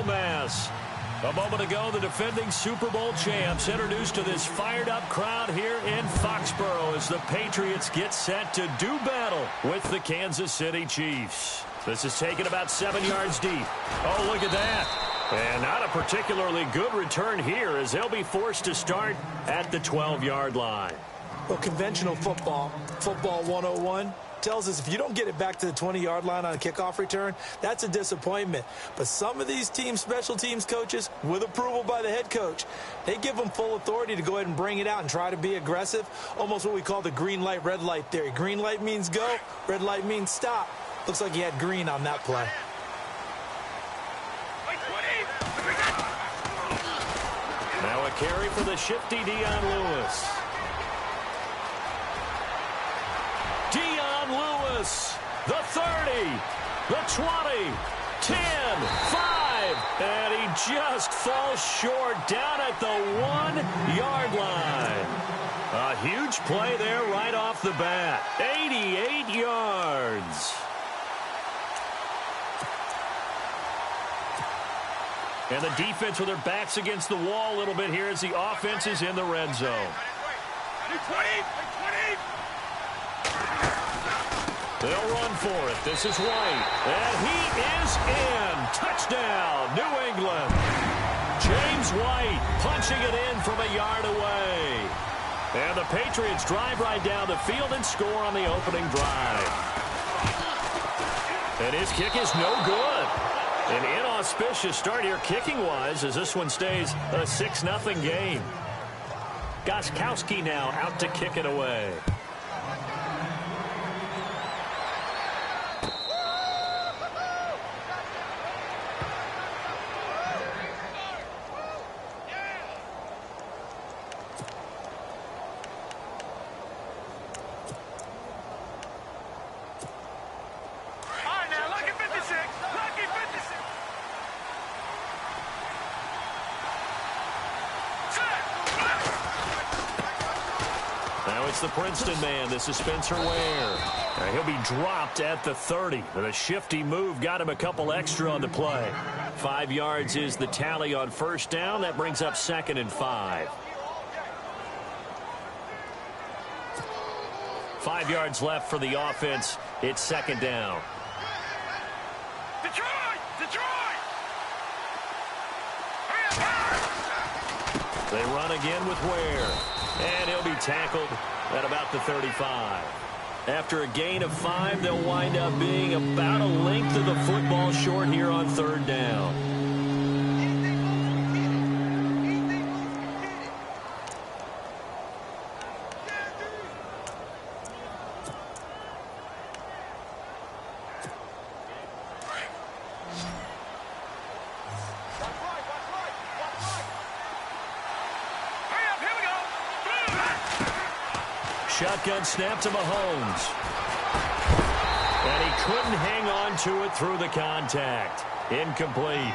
mess. A moment ago, the defending Super Bowl champs introduced to this fired-up crowd here in Foxborough as the Patriots get set to do battle with the Kansas City Chiefs. This is taken about 7 yards deep. Oh, look at that. And not a particularly good return here as they'll be forced to start at the 12-yard line. Well, conventional football 101, tells us if you don't get it back to the 20-yard line on a kickoff return, that's a disappointment. But some of these special teams coaches, with approval by the head coach, they give them full authority to go ahead and bring it out and try to be aggressive, almost what we call the green light, red light theory. Green light means go, red light means stop. Looks like he had green on that play. Now a carry for the shifty Dion Lewis. Dion Lewis, the 30, the 20, 10, 5, and he just falls short down at the 1-yard line. A huge play there right off the bat. 88 yards. And the defense with their backs against the wall a little bit here as the offense is in the red zone. They'll run for it. This is White. And he is in. Touchdown, New England. James White punching it in from a yard away. And the Patriots drive right down the field and score on the opening drive. And his kick is no good. An inauspicious start here kicking-wise as this one stays a 6-0 game. Gostkowski now out to kick it away. It's the Princeton man. This is Spencer Ware. He'll be dropped at the 30. The shifty move got him a couple extra on the play. 5 yards is the tally on first down. That brings up 2nd and 5. 5 yards left for the offense. It's 2nd down. They run again with Ware. And he'll be tackled at about the 35. After a gain of 5, they'll wind up being about a length of the football short here on 3rd down. Shotgun snap to Mahomes. And he couldn't hang on to it through the contact. Incomplete.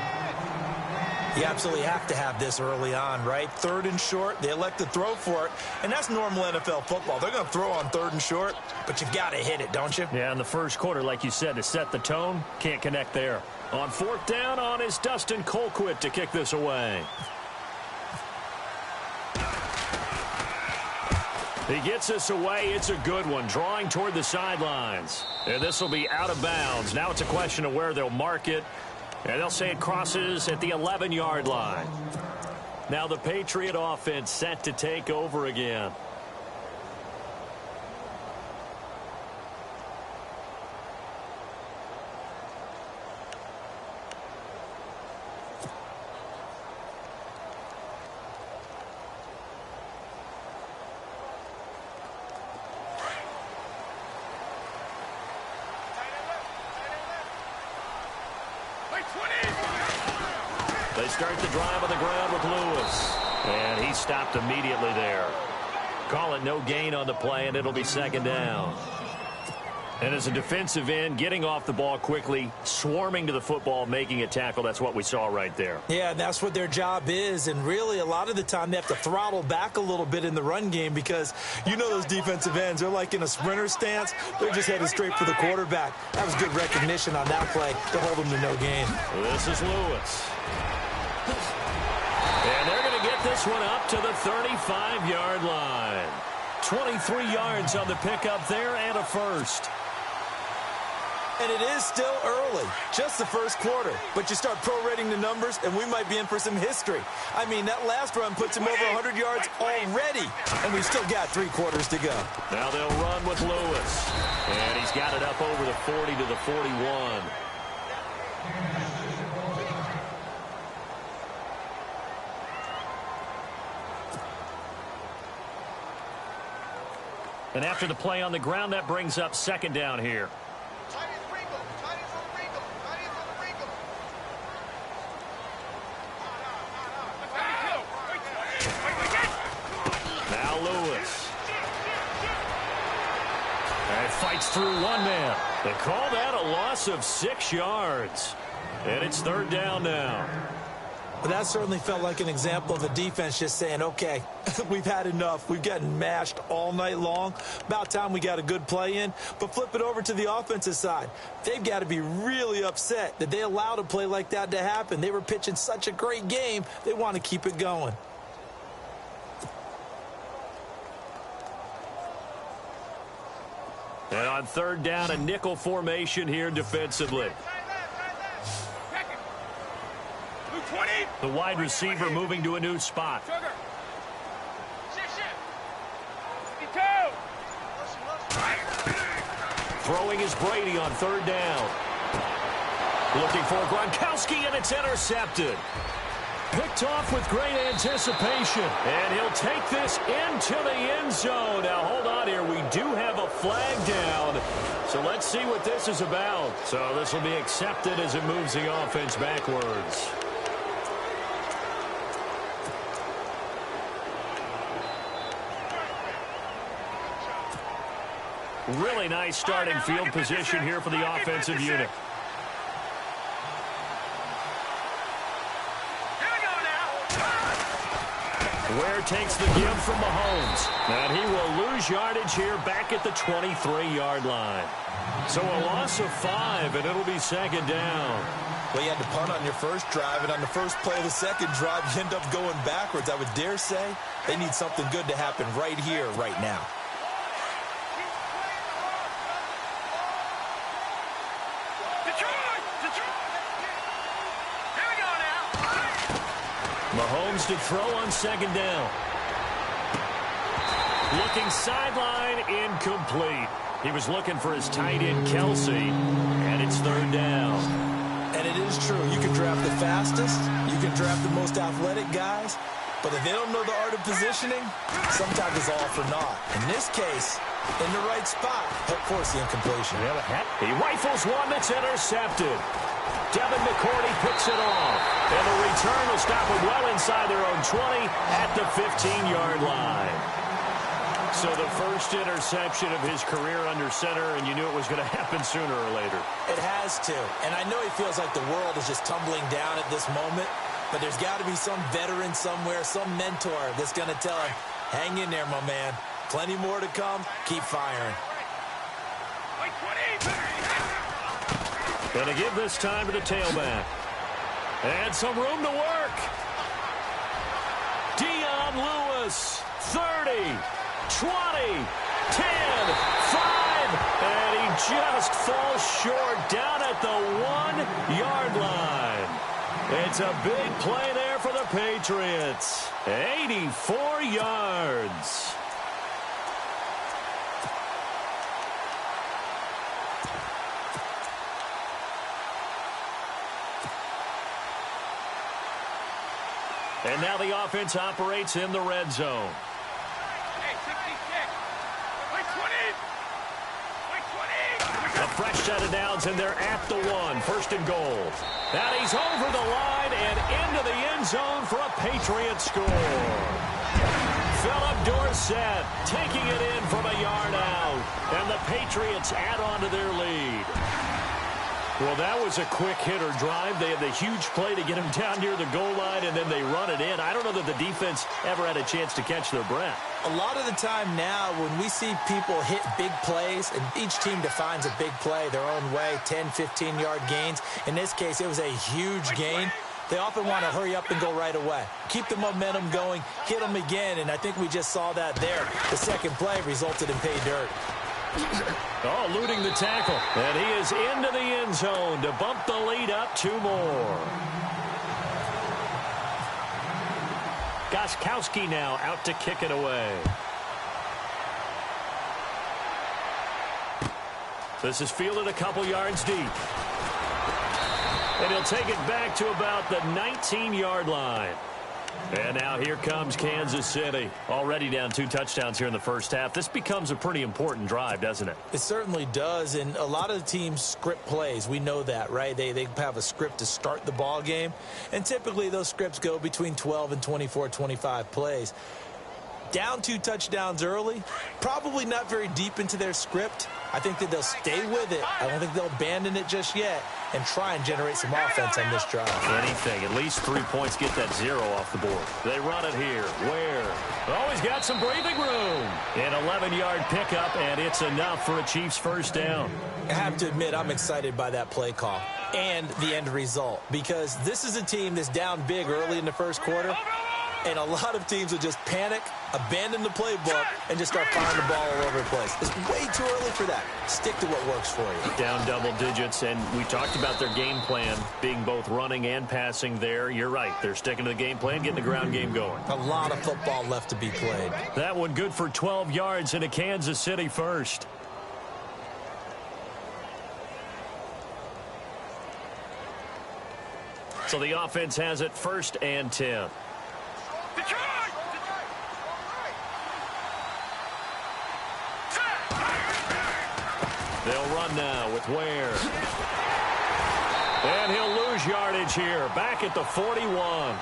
You absolutely have to have this early on, right? 3rd and short, they elect to throw for it, and that's normal NFL football. They're going to throw on 3rd and short, but you've got to hit it, don't you? Yeah, in the first quarter, like you said, to set the tone, can't connect there. On 4th down, on is Dustin Colquitt to kick this away. He gets this away. It's a good one, drawing toward the sidelines. And this will be out of bounds. Now it's a question of where they'll mark it. And they'll say it crosses at the 11-yard line. Now the Patriot offense set to take over again. They start the drive on the ground with Lewis. And he stopped immediately there. Call it no gain on the play, and it'll be 2nd down. And as a defensive end, getting off the ball quickly, swarming to the football, making a tackle, that's what we saw right there. Yeah, that's what their job is. And really, a lot of the time, they have to throttle back a little bit in the run game because you know those defensive ends, they're like in a sprinter stance. They're just headed straight for the quarterback. That was good recognition on that play to hold them to no gain. This is Lewis. And they're going to get this one up to the 35-yard line. 23 yards on the pickup there and a first. And it is still early, just the first quarter. But you start prorating the numbers, and we might be in for some history. I mean, that last run puts him over 100 yards already, and we've still got 3 quarters to go. Now they'll run with Lewis. And he's got it up over the 40 to the 41. And after the play on the ground, that brings up second down here. Now Lewis. And fights through one man. They call that a loss of 6 yards. And it's third down now. But that certainly felt like an example of the defense just saying, okay, we've had enough. We've gotten mashed all night long. About time we got a good play in. But flip it over to the offensive side. They've got to be really upset that they allowed a play like that to happen. They were pitching such a great game. They want to keep it going. And on third down, a nickel formation here defensively. The wide receiver moving to a new spot. Throwing is Brady on third down. Looking for Gronkowski, and it's intercepted. Picked off with great anticipation. And he'll take this into the end zone. Now, hold on here. We do have a flag down. So let's see what this is about. So this will be accepted as it moves the offense backwards. Really nice starting field position here for the offensive unit. Ware takes the give from Mahomes. And he will lose yardage here back at the 23-yard line. So a loss of 5, and it'll be second down. Well, you had to punt on your first drive, and on the first play of the second drive, you end up going backwards. I would dare say they need something good to happen right here, right now. Mahomes to throw on second down. Looking sideline, incomplete. He was looking for his tight end, Kelsey, and it's third down. And it is true. You can draft the fastest. You can draft the most athletic guys. But if they don't know the art of positioning, sometimes it's all for naught. In this case, in the right spot, help force the incompletion. He rifles one that's intercepted. Devin McCourty picks it off. And the return will stop him well inside their own 20 at the 15-yard line. So the first interception of his career under center, and you knew it was going to happen sooner or later. It has to. And I know he feels like the world is just tumbling down at this moment, but there's got to be some veteran somewhere, some mentor that's going to tell him, hang in there, my man. Plenty more to come. Keep firing. Going to give this time to the tailback. And some room to work. Dion Lewis, 30, 20, 10, 5, and he just falls short down at the 1-yard line. It's a big play there for the Patriots. 84 yards. And now the offense operates in the red zone. A fresh set of downs, and they're at the 1. First and goal. And he's over the line and into the end zone for a Patriot score. Philip Dorsett taking it in from a yard out. And the Patriots add on to their lead. Well, that was a quick hitter drive. They had the huge play to get him down near the goal line, and then they run it in. I don't know that the defense ever had a chance to catch their breath. A lot of the time now when we see people hit big plays, and each team defines a big play their own way, 10, 15-yard gains. In this case, it was a huge gain. They often want to hurry up and go right away. Keep the momentum going, hit them again, and I think we just saw that there. The second play resulted in pay dirt. Oh, eluding the tackle. And he is into the end zone to bump the lead up 2 more. Gostkowski now out to kick it away. This is fielded a couple yards deep. And he'll take it back to about the 19-yard line. And now here comes Kansas City. Already down 2 touchdowns here in the first half. This becomes a pretty important drive, doesn't it? It certainly does, and a lot of the teams script plays. We know that, right? They have a script to start the ball game, and typically those scripts go between 12 and 24, 25 plays. Down 2 touchdowns early, probably not very deep into their script. I think that they'll stay with it. I don't think they'll abandon it just yet and try and generate some offense on this drive. Anything. At least 3 points, get that 0 off the board. They run it here. Where? Oh, he's got some breathing room. An 11-yard pickup, and it's enough for a Chiefs first down. I have to admit, I'm excited by that play call and the end result, because this is a team that's down big early in the first quarter. And a lot of teams will just panic, abandon the playbook, and just start firing the ball all over the place. It's way too early for that. Stick to what works for you. Down double digits, and we talked about their game plan being both running and passing there. You're right. They're sticking to the game plan, getting the ground game going. A lot of football left to be played. That one good for 12 yards into Kansas City first. So the offense has it 1st and 10. They'll run now with Ware. And he'll lose yardage here. Back at the 41.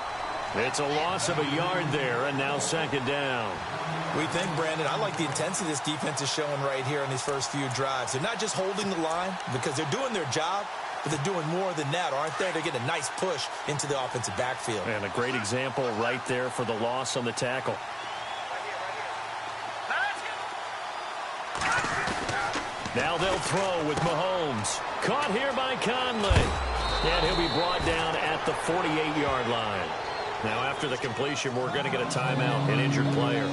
It's a loss of a yard there, and now 2nd down. We think, Brandon, I like the intensity this defense is showing right here in these first few drives. They're not just holding the line because they're doing their job, but they're doing more than that, aren't they? They're getting a nice push into the offensive backfield. And a great example right there for the loss on the tackle. Now they'll throw with Mahomes. Caught here by Conley. And he'll be brought down at the 48-yard line. Now after the completion, we're going to get a timeout, an injured player.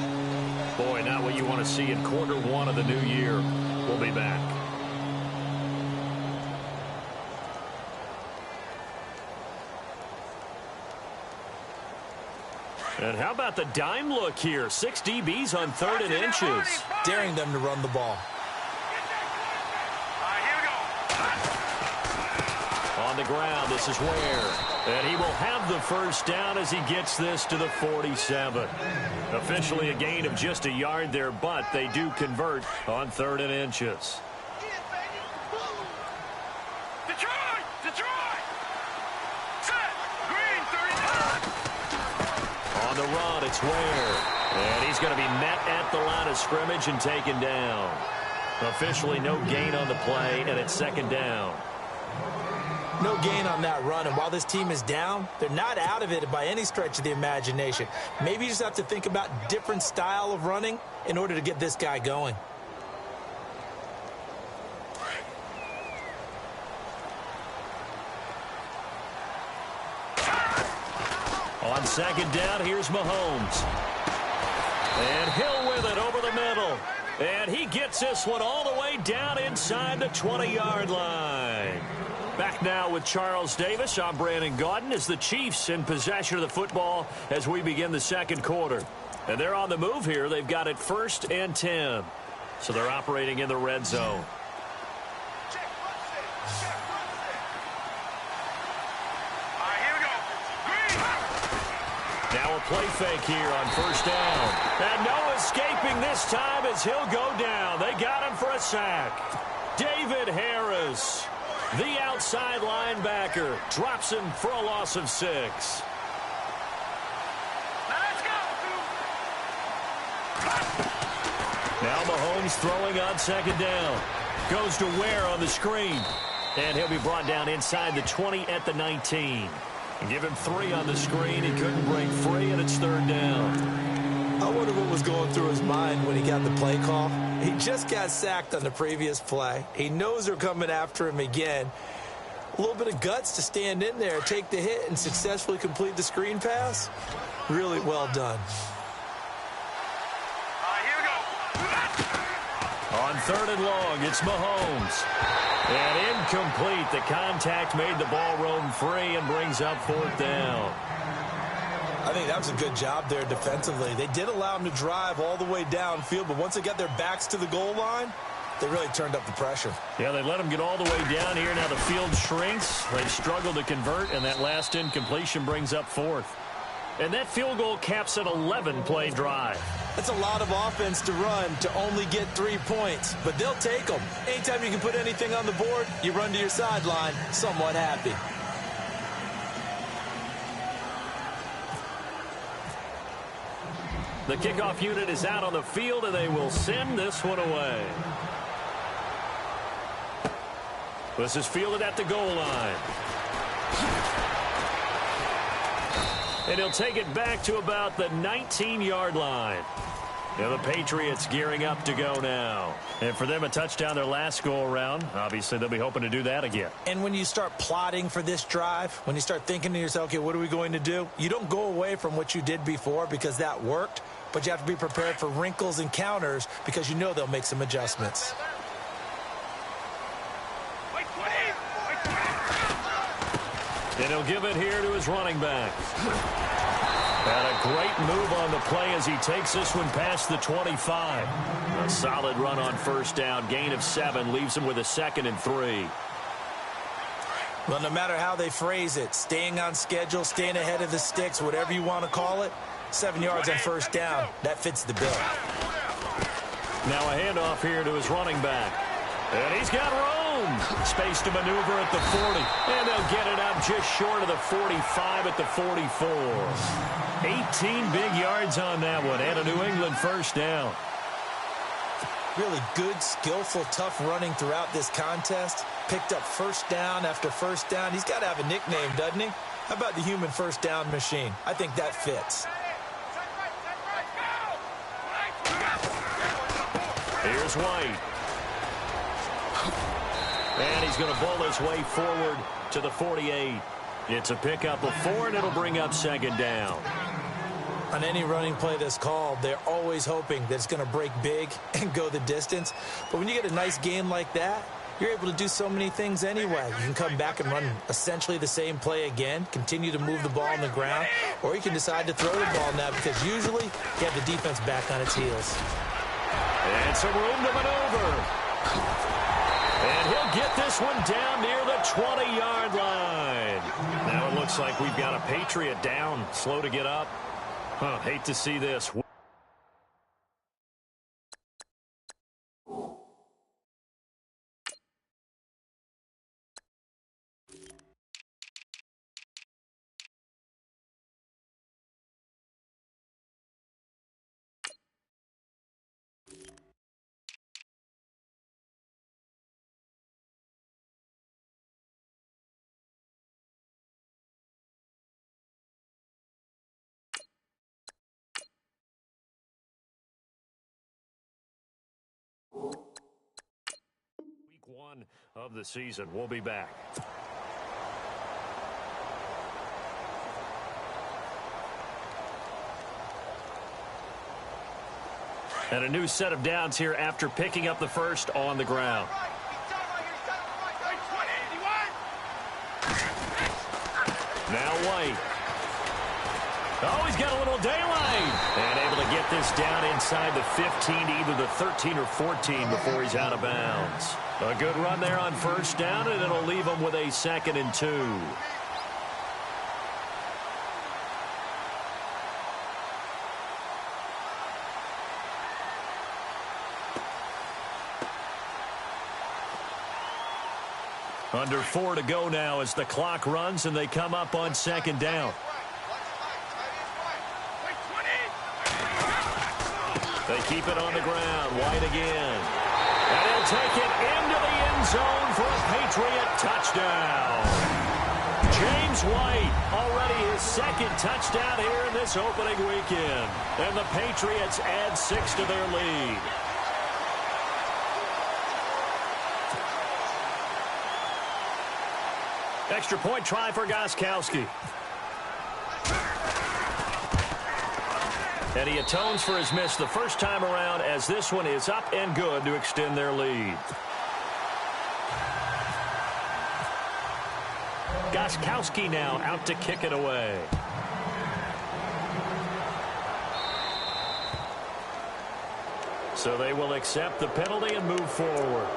Boy, not what you want to see in quarter 1 of the new year. We'll be back. And how about the dime look here? 6 DBs on 3rd and inches. Daring them to run the ball. On the ground, this is Ware. And he will have the first down as he gets this to the 47. Officially a gain of just a yard there, but they do convert on 3rd and inches. On the run, it's Ware. And he's going to be met at the line of scrimmage and taken down. Officially no gain on the play, and it's 2nd down. No gain on that run, and while this team is down, they're not out of it by any stretch of the imagination. Maybe you just have to think about different style of running in order to get this guy going. On 2nd down, here's Mahomes. And Hill with it over the middle. And he gets this one all the way down inside the 20-yard line. Back now with Charles Davis. I'm Brandon Gaudin as the Chiefs in possession of the football as we begin the 2nd quarter. And they're on the move here. They've got it 1st and 10. So they're operating in the red zone. Now a play fake here on 1st down. And no escaping this time as he'll go down. They got him for a sack. David Harris, the outside linebacker, drops him for a loss of 6. Now Mahomes throwing on second down. Goes to Ware on the screen. And he'll be brought down inside the 20 at the 19. Give him 3 on the screen. He couldn't break free, and it's third down. I wonder what was going through his mind when he got the play call. He just got sacked on the previous play. He knows they're coming after him again. A little bit of guts to stand in there, take the hit, and successfully complete the screen pass. Really well done. On third and long, it's Mahomes. And incomplete. The contact made the ball roam free and brings up fourth down. I think that was a good job there defensively. They did allow him to drive all the way downfield, but once they got their backs to the goal line, they really turned up the pressure. Yeah, they let him get all the way down here. Now the field shrinks. They struggle to convert, and that last incompletion brings up fourth. And that field goal caps an 11-play drive. That's a lot of offense to run to only get 3 points, but they'll take them. Anytime you can put anything on the board, you run to your sideline somewhat happy. The kickoff unit is out on the field, and they will send this one away. This is fielded at the goal line. And he'll take it back to about the 19-yard line. Yeah, the Patriots gearing up to go now. And for them, a touchdown their last go-around. Obviously, they'll be hoping to do that again. And when you start plotting for this drive, when you start thinking to yourself, okay, what are we going to do? You don't go away from what you did before because that worked, but you have to be prepared for wrinkles and counters because you know they'll make some adjustments. And he'll give it here to his running back. And a great move on the play as he takes this one past the 25. A solid run on first down. Gain of 7 leaves him with a 2nd and 3. Well, no matter how they phrase it, staying on schedule, staying ahead of the sticks, whatever you want to call it, 7 yards on first down, that fits the bill. Now a handoff here to his running back. And he's got room. Space to maneuver at the 40. And they'll get it up just short of the 45 at the 44. 18 big yards on that one. And a New England first down. Really good, skillful, tough running throughout this contest. Picked up first down after first down. He's got to have a nickname, doesn't he? How about the human first down machine? I think that fits. Here's White. And he's going to bowl his way forward to the 48. It's a pickup of 4, and it'll bring up second down. On any running play that's called, they're always hoping that it's going to break big and go the distance. But when you get a nice game like that, you're able to do so many things anyway. You can come back and run essentially the same play again, continue to move the ball on the ground, or you can decide to throw the ball now because usually you have the defense back on its heels. And some room to maneuver. And he'll get this one down near the 20-yard line. Now it looks like we've got a Patriot down, slow to get up. Hate to see this. Week 1 of the season. We'll be back. And a new set of downs here after picking up the first on the ground. Now White. Oh, he's got a little daylight. And able to get this down inside the 15, either the 13 or 14 before he's out of bounds. A good run there on first down, and it'll leave him with a 2nd and 2. Under 4 to go now as the clock runs and they come up on second down. They keep it on the ground. White again. And he'll take it into the end zone for a Patriot touchdown. James White, already his second touchdown here in this opening weekend. And the Patriots add 6 to their lead. Extra point try for Gostkowski. And he atones for his miss the first time around, as this one is up and good to extend their lead. Gostkowski now out to kick it away. So they will accept the penalty and move forward.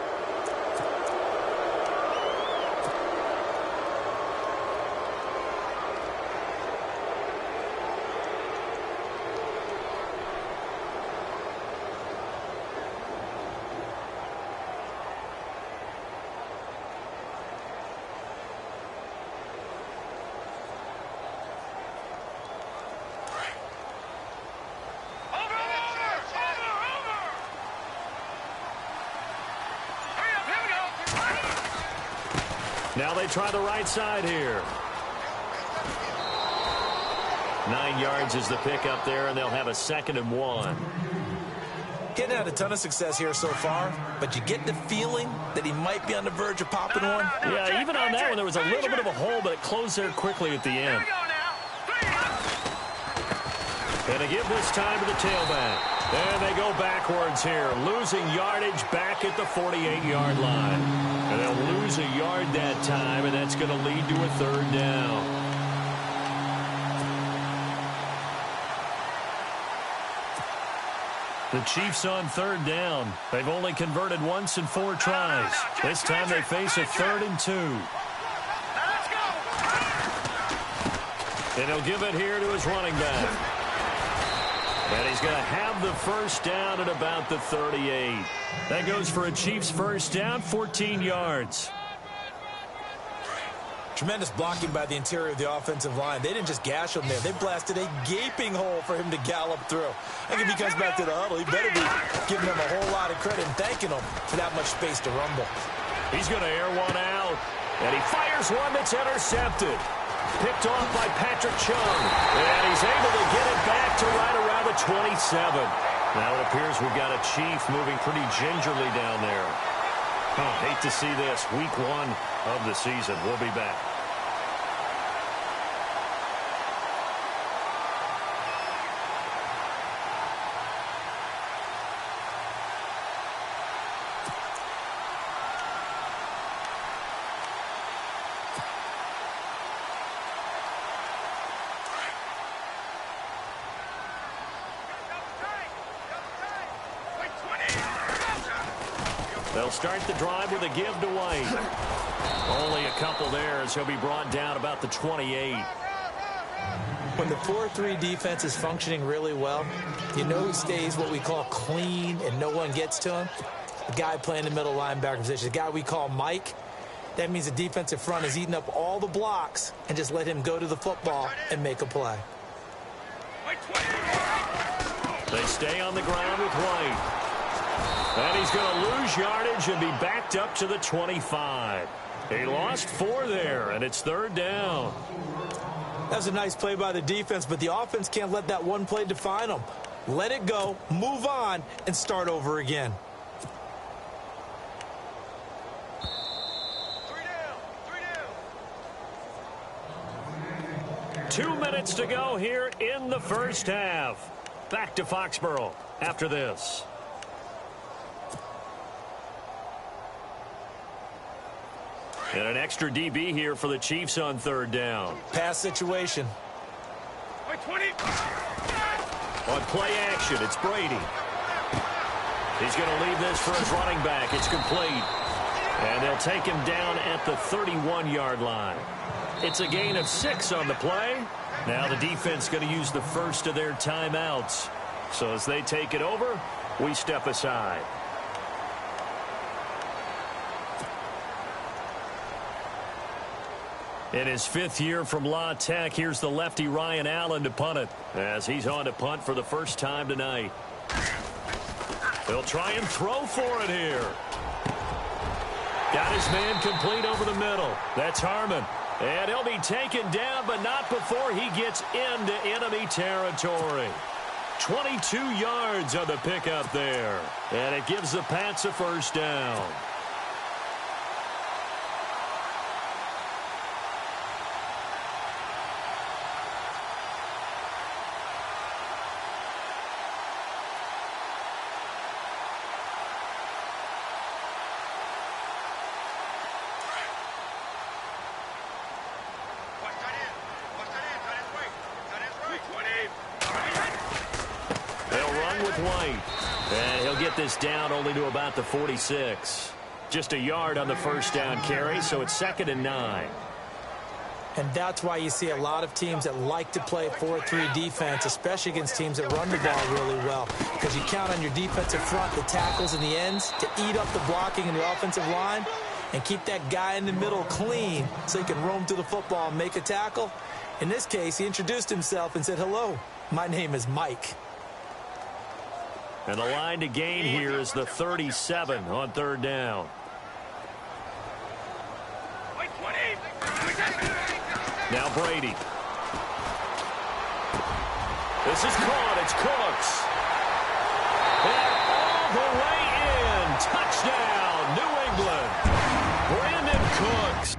Now they try the right side here. 9 yards is the pickup there, and they'll have a 2nd and 1. Getting had a ton of success here so far, but you get the feeling that he might be on the verge of popping one. Yeah, even on that one, there was a little bit of a hole, but it closed there quickly at the end. And to give this time to the tailback. And they go backwards here, losing yardage back at the 48-yard line. And they'll lose a yard that time, and that's going to lead to a 3rd down. The Chiefs on 3rd down. They've only converted once in 4 tries. This time they face a 3rd and 2. And he'll give it here to his running back. And he's going to have the first down at about the 38. That goes for a Chiefs first down, 14 yards. Tremendous blocking by the interior of the offensive line. They didn't just gash him there. They blasted a gaping hole for him to gallop through. I think if he comes back to the huddle, he better be giving them a whole lot of credit and thanking them for that much space to rumble. He's going to air one out. And he fires one that's intercepted. Picked off by Patrick Chung. And he's able to get it back to right around the 27. Now it appears we've got a Chief moving pretty gingerly down there. Hate to see this. Week 1 of the season. We'll be back. They'll start the drive with a give to White. Only a couple there as he'll be brought down about the 28. When the 4-3 defense is functioning really well, you know who stays what we call clean and no one gets to him? The guy playing the middle linebacker position, the guy we call Mike. That means the defensive front is eating up all the blocks and just let him go to the football and make a play. They stay on the ground with White. And he's going to lose yardage and be backed up to the 25. He lost 4 there, and it's 3rd down. That was a nice play by the defense, but the offense can't let that one play define them. Let it go, move on, and start over again. 2 minutes to go here in the first half. Back to Foxborough after this. And an extra DB here for the Chiefs on 3rd down. Pass situation. On play action, it's Brady. He's going to leave this for his running back. It's complete. And they'll take him down at the 31-yard line. It's a gain of 6 on the play. Now the defense going to use the first of their timeouts. So as they take it over, we step aside. In his 5th year from La Tech, here's the lefty Ryan Allen to punt it, as he's on to punt for the first time tonight. He'll try and throw for it here. Got his man complete over the middle. That's Harmon. And he'll be taken down, but not before he gets into enemy territory. 22 yards on the pickup there. And it gives the Pats a first down. And he'll get this down only to about the 46. Just a yard on the first down carry, so it's 2nd and 9. And that's why you see a lot of teams that like to play 4-3 defense, especially against teams that run the ball really well, because you count on your defensive front, the tackles and the ends, to eat up the blocking in the offensive line and keep that guy in the middle clean so he can roam through the football and make a tackle. In this case, he introduced himself and said, "Hello, my name is Mike." And the line to gain here is the 37 on 3rd down. Now Brady. This is caught. It's Cooks. And all the way in. Touchdown, New England. Brandon Cooks.